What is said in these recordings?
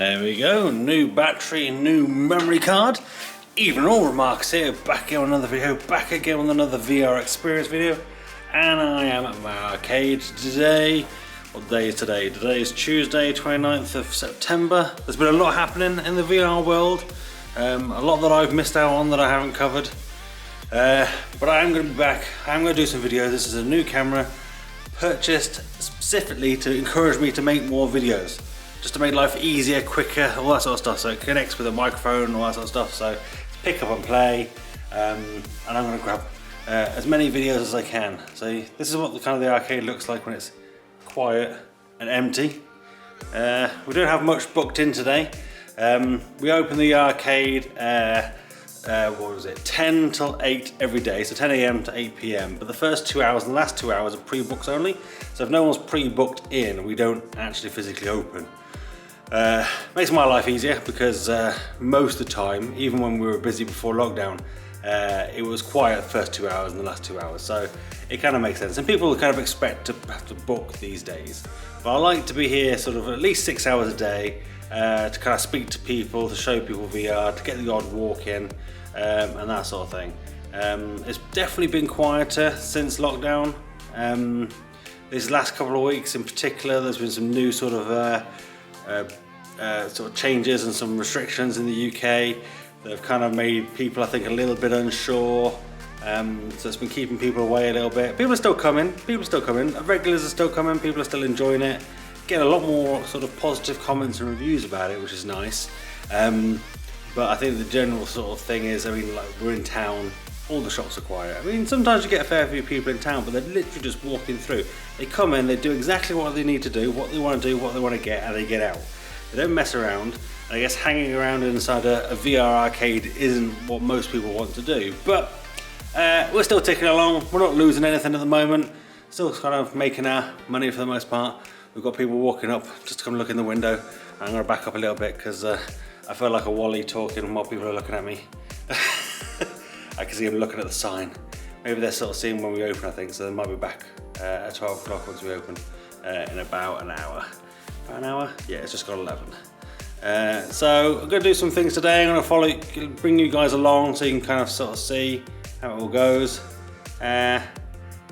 There we go, new battery, new memory card. Even all remarks here, back again with another video, back again with another VR experience video. And I am at my arcade today. What day is today? Today is Tuesday, 29th of September. There's been a lot happening in the VR world. A lot that I've missed out on that I haven't covered. But I am going to be back. I'm going to do some videos. This is a new camera purchased specifically to encourage me to make more videos. Just to make life easier, quicker, all that sort of stuff. So it connects with a microphone and all that sort of stuff. So it's pick up and play. And I'm going to grab as many videos as I can. So this is what the arcade looks like when it's quiet and empty. We don't have much booked in today. We open the arcade, what was it, 10 till 8 every day, so 10 AM to 8 PM. But the first 2 hours and the last 2 hours are pre-books only. So if no one's pre-booked in, we don't actually physically open. Makes my life easier because most of the time, even when we were busy before lockdown, it was quiet the first 2 hours and the last 2 hours. So it kind of makes sense. And people kind of expect to have to book these days. But I like to be here sort of at least 6 hours a day to kind of speak to people, to show people VR, to get the odd walk in and that sort of thing. It's definitely been quieter since lockdown. These last couple of weeks in particular, there's been some new sort of changes and some restrictions in the UK that have kind of made people, I think, a little bit unsure. So it's been keeping people away a little bit. People are still coming, regulars are still coming, people are still enjoying it. Getting a lot more sort of positive comments and reviews about it, which is nice. But I think the general sort of thing is, I mean, like, we're in town, all the shops are quiet. I mean, sometimes you get a fair few people in town, but they're literally just walking through. They come in, they do exactly what they need to do, what they want to do, what they want to get, and they get out. They don't mess around. I guess hanging around inside a VR arcade isn't what most people want to do, but we're still ticking along. We're not losing anything at the moment. Still kind of making our money for the most part. We've got people walking up just to come look in the window. I'm going to back up a little bit because I feel like a Wally talking while people are looking at me. I can see them looking at the sign. Maybe they're sort of seeing when we open, I think, so they might be back at 12 o'clock once we open in about an hour. About an hour? Yeah, it's just got 11. So I'm going to do some things today. I'm going to bring you guys along so you can kind of sort of see how it all goes. But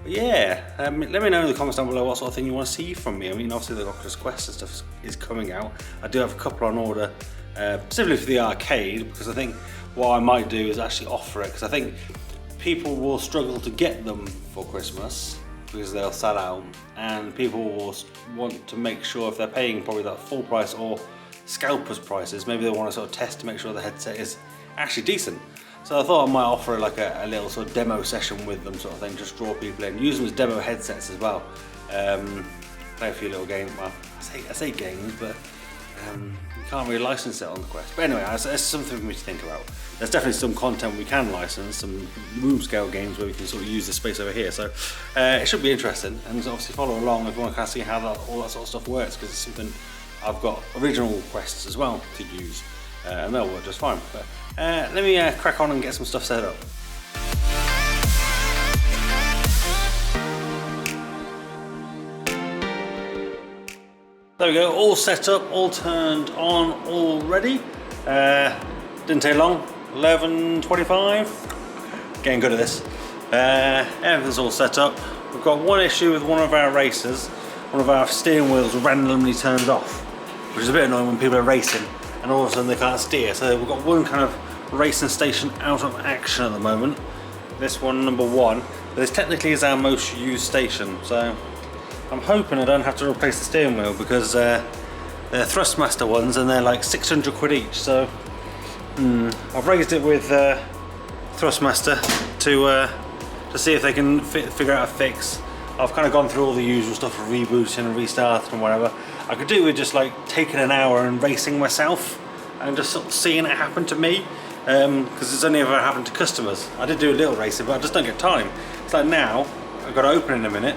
yeah, let me know in the comments down below what sort of thing you want to see from me. I mean, obviously the Oculus Quest and stuff is coming out. I do have a couple on order, specifically for the arcade, because I think what I might do is actually offer it, because I think people will struggle to get them for Christmas because they'll sell out, and people will want to make sure if they're paying probably that full price or scalpers prices, maybe they want to sort of test to make sure the headset is actually decent. So I thought I might offer like a little sort of demo session with them, sort of thing, just draw people in, use them as demo headsets as well. Play a few little games. Well, I say games, but you can't really license it on the Quest. But anyway, it's something for me to think about. There's definitely some content we can license, some room scale games where we can sort of use the space over here. So it should be interesting, and obviously follow along if you want to kind of see how all that sort of stuff works, because it's something I've got original Quests as well to use, and they'll work just fine. But let me crack on and get some stuff set up. There we go, all set up, all turned on already. Didn't take long, 11:25. Getting good at this. Everything's all set up. We've got one issue with one of our racers. One of our steering wheels randomly turned off, which is a bit annoying when people are racing and all of a sudden they can't steer. So we've got one kind of racing station out of action at the moment. This one, number one, but this technically is our most used station. So I'm hoping I don't have to replace the steering wheel, because they're Thrustmaster ones and they're like 600 quid each. So I've raised it with Thrustmaster to see if they can figure out a fix. I've kind of gone through all the usual stuff of rebooting and restarting and whatever. I could do with just like taking an hour and racing myself and just sort of seeing it happen to me, because it's only ever happened to customers. I did do a little racing, but I just don't get time. It's like now, I've got to open in a minute,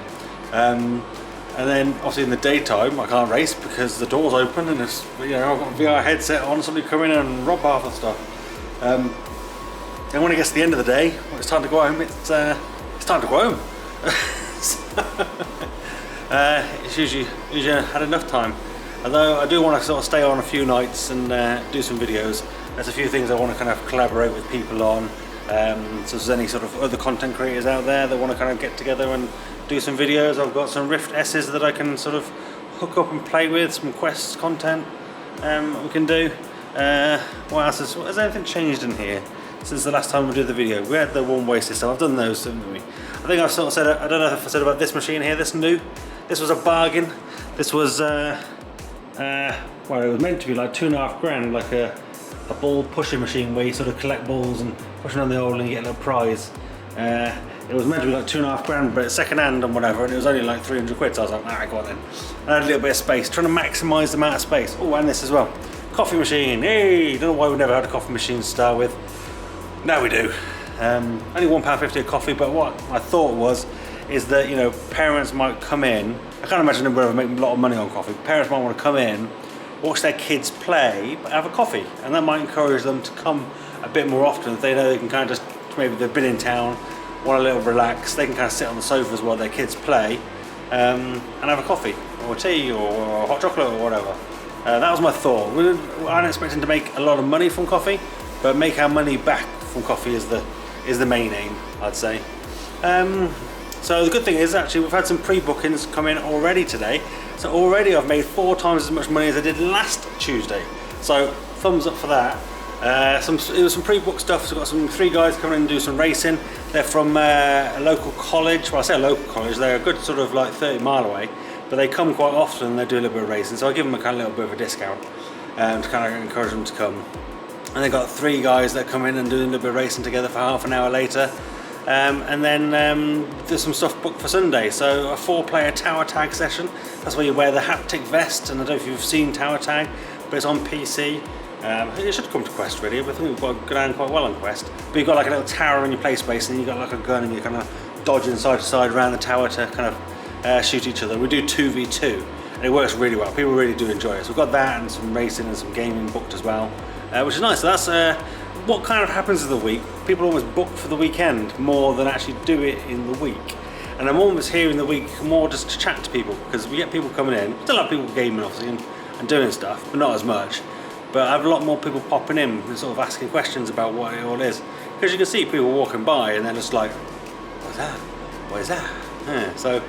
and then obviously in the daytime I can't race because the door's open and it's, you know, I've got a VR headset on, somebody come in and rob half the stuff. And when it gets to the end of the day, when it's time to go home, it's time to go home. It's usually had enough time. Although I do want to sort of stay on a few nights and do some videos. There's a few things I want to kind of collaborate with people on. So if there's any sort of other content creators out there that want to kind of get together and do some videos, I've got some Rift S's that I can sort of hook up and play with, some Quest content we can do. What else has anything changed in here since the last time we did the video? We had the one-way system. I've done those, haven't we? I think I've sort of said, I don't know if I said about this machine here, this new. This was a bargain. This was, well, it was meant to be like £2.5 like a ball pushing machine where you sort of collect balls and push them on the hole and you get a little prize. It was meant to be like £2.5, but it's second hand and whatever, and it was only like 300 quid, so I was like, alright, go on then. I had a little bit of space, trying to maximise the amount of space. Oh, and this as well. Coffee machine, hey! Don't know why we never had a coffee machine to start with. Now we do. Only £1.50 a coffee, but what my thought is that, you know, parents might come in. I can't imagine them ever making a lot of money on coffee. Parents might want to come in, watch their kids play, but have a coffee, and that might encourage them to come a bit more often. If they know they can kind of just, maybe they've been in town, want a little relax, they can kind of sit on the sofas while their kids play and have a coffee or tea or hot chocolate or whatever. That was my thought. I wasn't expecting to make a lot of money from coffee, but make our money back from coffee is the main aim, I'd say. So the good thing is, actually, we've had some pre-bookings come in already today. So already I've made 4 times as much money as I did last Tuesday. So thumbs up for that. It was some pre-booked stuff. So we've got 3 guys coming in and do some racing. They're from a local college. Well, I say a local college. They're a good sort of like 30 mile away, but they come quite often and they do a little bit of racing. So I give them a kind of little bit of a discount to kind of encourage them to come. And they got 3 guys that come in and do a little bit of racing together for half an hour later. And then there's some stuff booked for Sunday. So a 4-player tower tag session. That's where you wear the haptic vest. And I don't know if you've seen tower tag, but it's on PC. It should come to Quest really, but I think we've got down quite well on Quest. But you've got like a little tower in your play space, and you've got like a gun, and you're kind of dodging side to side around the tower to kind of shoot each other. We do 2v2, and it works really well. People really do enjoy it. So we've got that and some racing and some gaming booked as well, which is nice. So that's what kind of happens in the week. People almost book for the weekend more than actually do it in the week. And I'm almost here in the week more just to chat to people, because we get people coming in. Still have people gaming obviously and doing stuff, but not as much. But I have a lot more people popping in and sort of asking questions about what it all is. Because you can see people walking by and they're just like, what's that? What is that? Yeah, so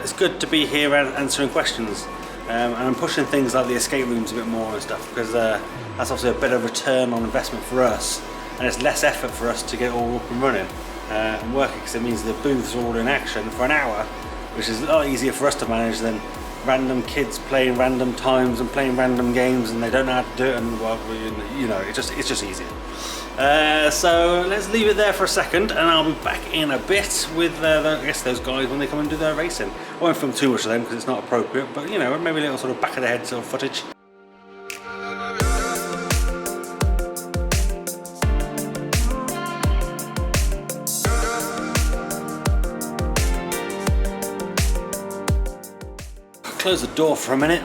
it's good to be here answering questions. And I'm pushing things like the escape rooms a bit more and stuff, because that's obviously a better return on investment for us. And it's less effort for us to get it all up and running and working, because it means the booths are all in action for an hour, which is a lot easier for us to manage than random kids playing random times and playing random games, and they don't know how to do it, and well, you know, it's just easier. So let's leave it there for a second, and I'll be back in a bit with I guess those guys when they come and do their racing. I won't film too much of them because it's not appropriate, but you know, maybe a little sort of back of the head sort of footage. Close the door for a minute.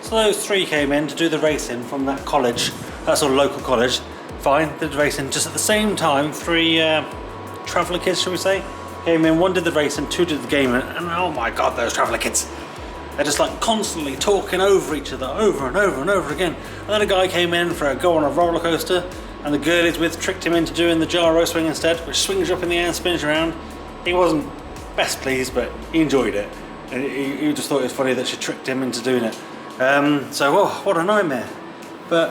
So those 3 came in to do the racing from that college, that sort of local college. Fine, did the racing. Just at the same time, 3 traveller kids, shall we say, came in. 1 did the racing, 2 did the gaming, and oh my god, those traveller kids. They're just like constantly talking over each other, over and over and over again. And then a guy came in for a go on a roller coaster, and the girl he's with tricked him into doing the gyro swing instead, which swings you up in the air and spins you around. He wasn't best pleased, but he enjoyed it. And he just thought it was funny that she tricked him into doing it. So, oh, what a nightmare. But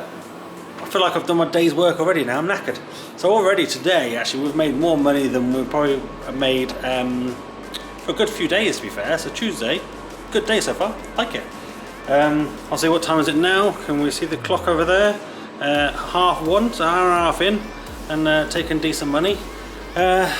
I feel like I've done my day's work already now, I'm knackered. So already today, actually, we've made more money than we probably made for a good few days, to be fair. So Tuesday, good day so far, like it. I'll see what time is it now. Can we see the clock over there? 1:30, so an hour and a half in, and taking decent money. I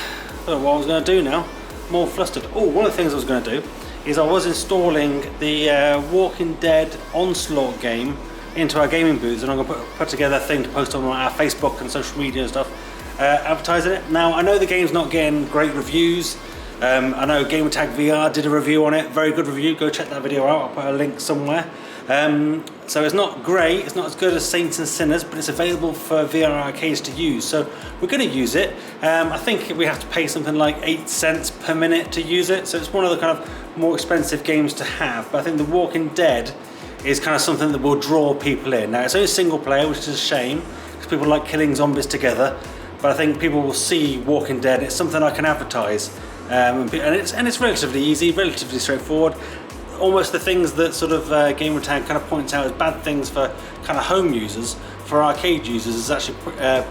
don't know what I was going to do now. More flustered. Oh, one of the things I was going to do is I was installing the Walking Dead Onslaught game into our gaming booths, and I'm going to put together a thing to post on our Facebook and social media and stuff, advertising it. Now, I know the game's not getting great reviews. I know Gamertag VR did a review on it, very good review. Go check that video out, I'll put a link somewhere. So it's not great, it's not as good as Saints and Sinners, but it's available for VR arcades to use. So we're going to use it. I think we have to pay something like 8 cents per minute to use it. So it's one of the kind of more expensive games to have. But I think The Walking Dead is kind of something that will draw people in. Now it's only single player, which is a shame, because people like killing zombies together. But I think people will see Walking Dead. It's something I can advertise. And it's relatively easy, relatively straightforward. Almost the things that sort of Gamertag kind of points out as bad things for kind of home users, for arcade users is actually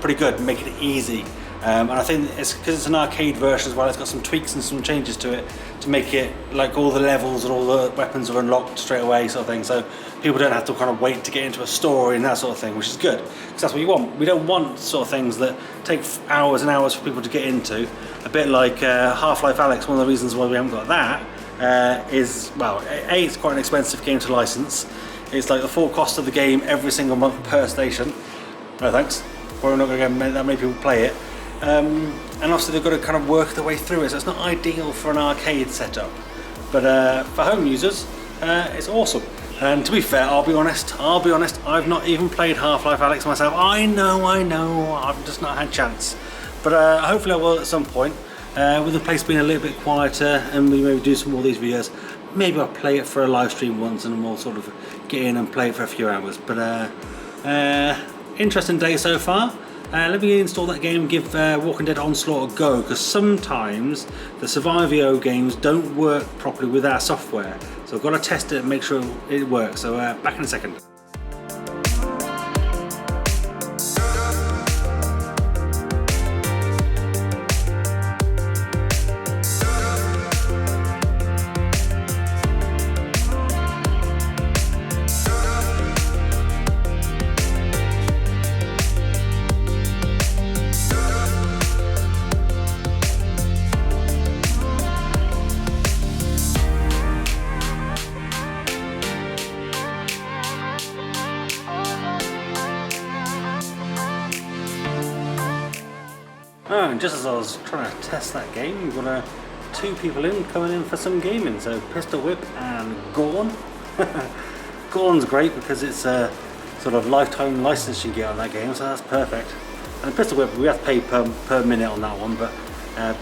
pretty good, making it easy. And I think it's because it's an arcade version as well, it's got some tweaks and some changes to it to make it like all the levels and all the weapons are unlocked straight away sort of thing, so people don't have to kind of wait to get into a story and that sort of thing, which is good, because that's what you want. We don't want sort of things that take hours and hours for people to get into, a bit like Half-Life Alyx. One of the reasons why we haven't got that is, well, A, it's quite an expensive game to license. It's like the full cost of the game every single month per station. No thanks, probably not going to get that many people play it. And also they've got to kind of work their way through it, so it's not ideal for an arcade setup. But for home users, it's awesome. And to be fair, I'll be honest, I've not even played Half-Life Alyx myself. I know, I've just not had a chance. But hopefully I will at some point. With the place being a little bit quieter and we maybe do some more of these videos, maybe I'll play it for a live stream once and we'll sort of get in and play it for a few hours. But interesting day so far. Let me install that game and give Walking Dead Onslaught a go, because sometimes the Survivio games don't work properly with our software. So I've got to test it and make sure it works. So back in a second. Oh, and just as I was trying to test that game, we've got 2 people coming in for some gaming. So Pistol Whip and Gorn. Gorn's great because it's a sort of lifetime license you get on that game, so that's perfect. And Pistol Whip, we have to pay per minute on that one, but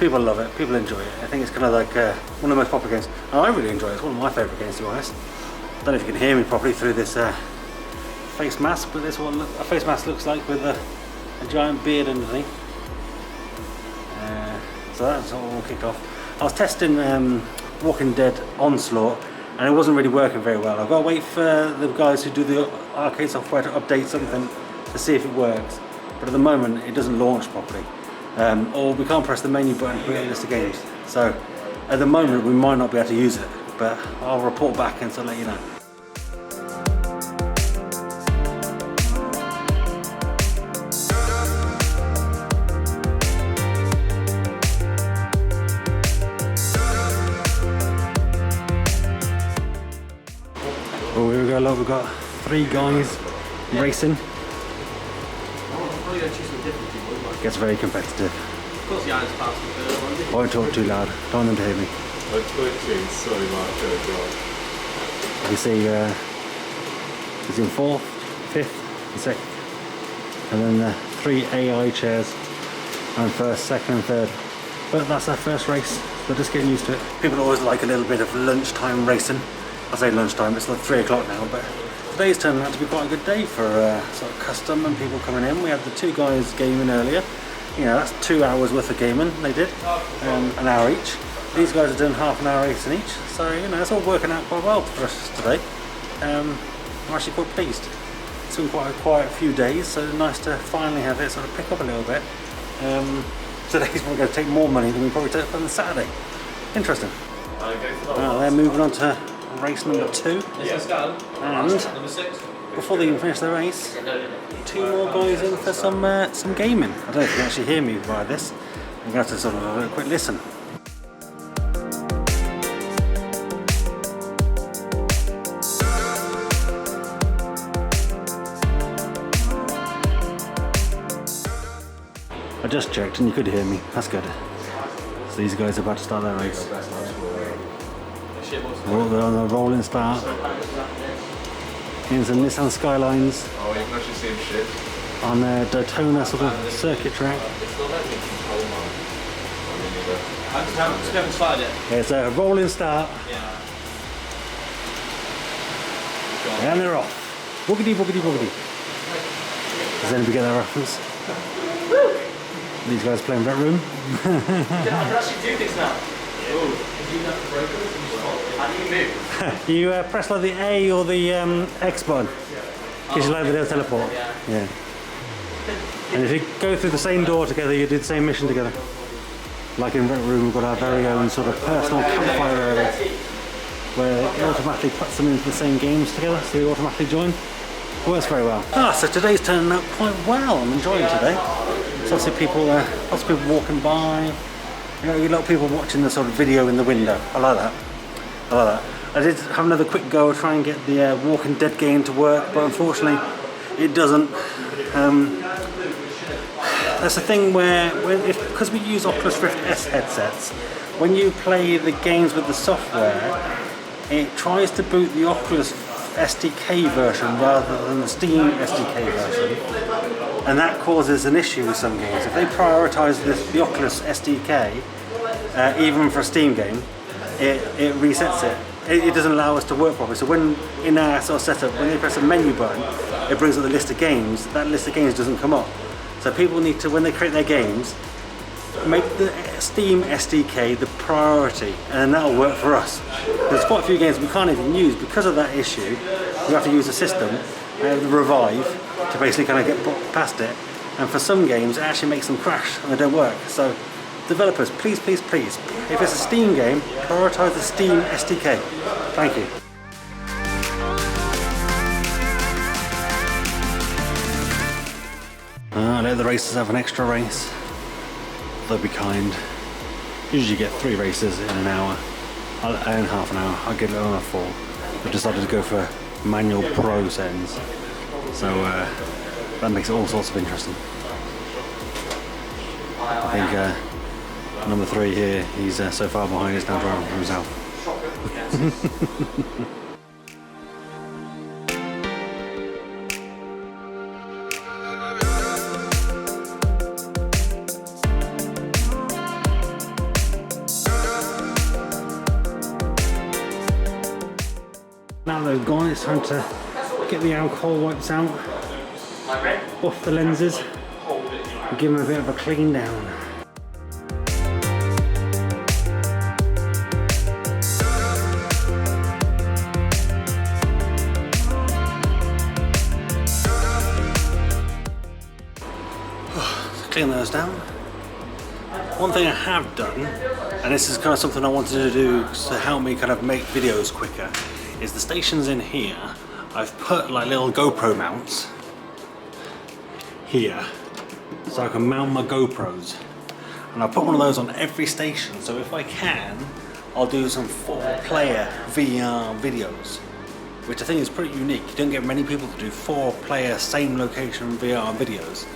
people love it, people enjoy it. I think it's kind of like one of the most popular games. And I really enjoy it, it's one of my favourite games, to be honest. I don't know if you can hear me properly through this face mask, but this is what a face mask looks like with a giant beard underneath. So that's all we'll kick off. I was testing Walking Dead Onslaught and it wasn't really working very well. I've got to wait for the guys who do the arcade software to update something to see if it works. But at the moment it doesn't launch properly. Or we can't press the menu button to put it in a list of games. So at the moment we might not be able to use it, but I'll report back and so let you know. Oh, here we go, look, we've got 3 guys racing. Gets very competitive. Don't talk too loud, don't want them to hear me. I'm twitching so much, You see, he's in 4th, 5th, and 6th. And then the 3 AI chairs, and 1st, 2nd and 3rd. But that's our first race, they're just getting used to it. People always like a little bit of lunchtime racing. I say lunchtime, it's like 3 o'clock now, but today's turned out to be quite a good day for sort of custom and people coming in. We had the 2 guys gaming earlier. You know, that's 2 hours worth of gaming they did, an hour each. These guys are doing half an hour racing each, so you know, it's all working out quite well for us today. I'm actually quite pleased. It's been quite a quiet few days, so it's nice to finally have it sort of pick up a little bit. Today's probably going to take more money than we probably took on Saturday. Interesting. They're moving on to race number 2, and before they even finish the race, 2 more guys in for some gaming. I don't know if you can actually hear me via this. I'm going to have to sort of have a quick listen. I just checked and you could hear me, that's good. So these guys are about to start their race. They're on a rolling start. in some Nissan Skylines Oh, you can actually see him shit. on the Daytona sort of circuit track. I just haven't started it. It's a rolling start. Yeah. And they're off. Boogity, boogity, boogity. Does anybody get that reference? These guys playing Vet Room. I can actually do this now. How do you move? You press like the A or the X button. Gives you like the little teleport. Yeah. And if you go through the same door together, you do the same mission together. Like in Vet Room, we've got our very own sort of personal campfire area where it automatically puts them into the same games together, so you automatically join. Works very well. So today's turning out quite well. I'm enjoying today. There's lots of people, walking by. You know, a lot of people watching the sort of video in the window. I like that. I like that. I did have another quick go try and get the Walking Dead game to work, but unfortunately it doesn't. That's the thing where, because we use Oculus Rift S headsets, when you play the games with the software, it tries to boot the Oculus SDK version rather than the Steam SDK version, and that causes an issue with some games. If they prioritise the Oculus SDK, even for a Steam game, it resets it. It doesn't allow us to work properly. So when in our sort of setup, when they press a menu button, it brings up the list of games. That list of games doesn't come up. So people need to, when they create their games, make the Steam SDK the priority, and that'll work for us. There's quite a few games we can't even use because of that issue. We have to use a system, the Revive, to basically kind of get past it. And for some games, it actually makes them crash and they don't work. So developers, please, please, please, if it's a Steam game, prioritize the Steam SDK. Thank you. Let the racers have an extra race. They'll be kind. Usually you get 3 races in an hour, in half an hour. I'll get it on a 4. I've decided to go for manual pro settings. So that makes it all sorts of interesting. I think number 3 here, he's so far behind, he's now driving for himself. Now they've gone, it's time to get the alcohol wipes out, off the lenses, and give them a bit of a clean down. Clean those down. One thing I have done, and this is kind of something I wanted to do to help me kind of make videos quicker, is the stations in here. I've put like little GoPro mounts here, so I can mount my GoPros. And I'll put one of those on every station, so if I can, I'll do some 4-player VR videos, which I think is pretty unique. You don't get many people to do 4-player, same location VR videos.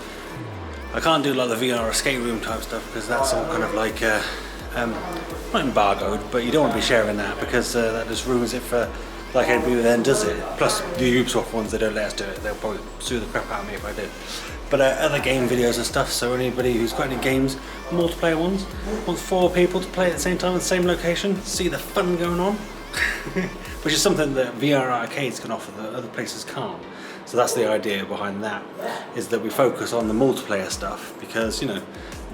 I can't do like the VR escape room type stuff because that's all kind of like not embargoed, but you don't want to be sharing that because that just ruins it for like anybody who then does it. Plus the Ubisoft ones, they don't let us do it. They'll probably sue the crap out of me if I do. But other game videos and stuff, so anybody who's got any games, multiplayer ones, wants 4 people to play at the same time in the same location, see the fun going on, which is something that VR arcades can offer that other places can't. So that's the idea behind that, is that we focus on the multiplayer stuff because, you know,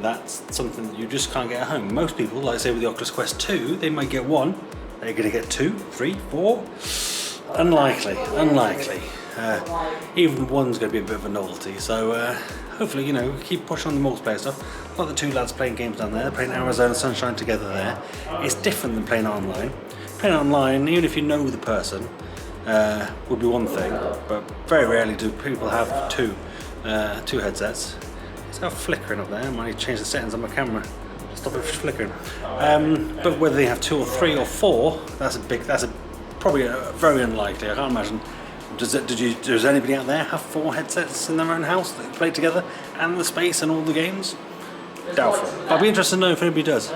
that's something that you just can't get at home. Most people, like say with the Oculus Quest 2, they might get 1, they're going to get 2, 3, 4. Unlikely, unlikely. Even 1's going to be a bit of a novelty, so hopefully, you know, keep pushing on the multiplayer stuff. Got the 2 lads playing games down there, they're playing Arizona Sunshine together there. It's different than playing online. Playing online, even if you know the person, would be one thing, but very rarely do people have two headsets. It's got flickering up there. I might need to change the settings on my camera to stop it flickering. But whether they have 2 or 3 or 4, that's probably very unlikely. I can't imagine. Does anybody out there have 4 headsets in their own house that play together and the space and all the games? Doubtful. I'll be interested to know if anybody does.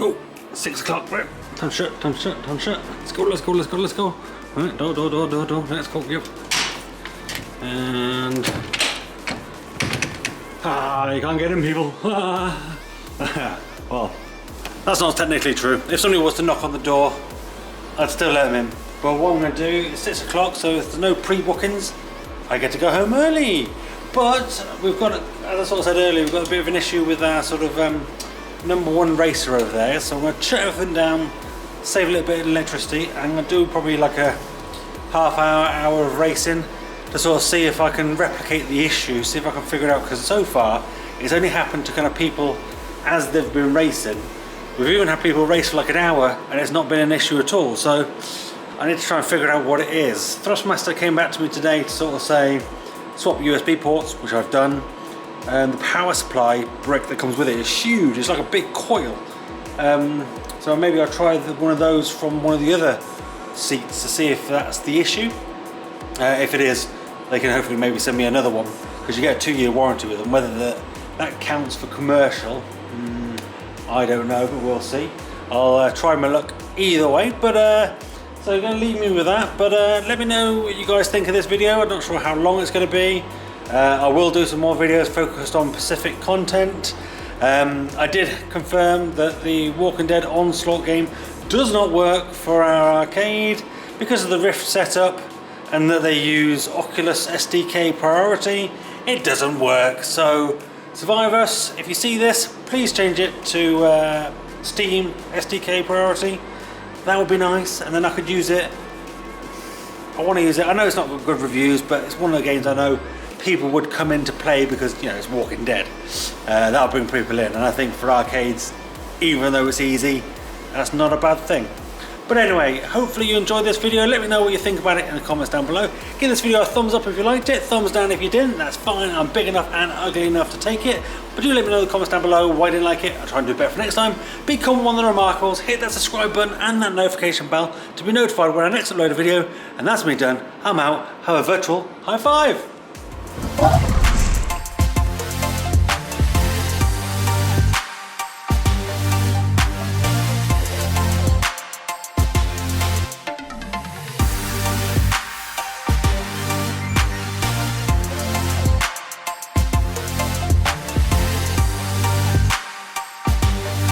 Oh, 6 o'clock, right? Time shut. Let's go. Right, door. Let's go, yep. And you can't get in, people. Well, that's not technically true. If somebody was to knock on the door, I'd still let them in. But what I'm going to do, it's 6 o'clock, so if there's no pre-bookings, I get to go home early. But we've got, as I sort of said earlier, we've got a bit of an issue with our sort of #1 racer over there. So I'm going to shut everything down, save a little bit of electricity. And I'm going to do probably like a hour of racing to sort of see if I can replicate the issue, see if I can figure it out. Because so far, it's only happened to kind of people as they've been racing. We've even had people race for like an hour and it's not been an issue at all. So I need to try and figure out what it is. Thrustmaster came back to me today to sort of say swap USB ports, which I've done. The power supply brick that comes with it is huge. It's like a big coil. So maybe I'll try one of those from one of the other seats to see if that's the issue. If it is, they can hopefully maybe send me another one, because you get a 2-year warranty with them. Whether that counts for commercial, I don't know, but we'll see. I'll try my luck either way. But so you're going to leave me with that. But let me know what you guys think of this video. I'm not sure how long it's going to be. I will do some more videos focused on Pacific content. I did confirm that the Walking Dead Onslaught game does not work for our arcade because of the Rift setup, and that they use Oculus SDK priority. It doesn't work. So Survivors, if you see this, please change it to Steam SDK priority. That would be nice, and then I could use it. I want to use it. I know it's not got good reviews, but it's one of the games I know people would come in to play because, you know, it's Walking Dead. That'll bring people in, and I think for arcades, even though it's easy, that's not a bad thing. But anyway, hopefully you enjoyed this video. Let me know what you think about it in the comments down below. Give this video a thumbs up if you liked it, thumbs down if you didn't. That's fine. I'm big enough and ugly enough to take it. But do let me know in the comments down below why you didn't like it. I'll try and do better for next time. Become one of the Remarkables. Hit that subscribe button and that notification bell to be notified when I next upload a video. And that's me done. I'm out. Have a virtual high five.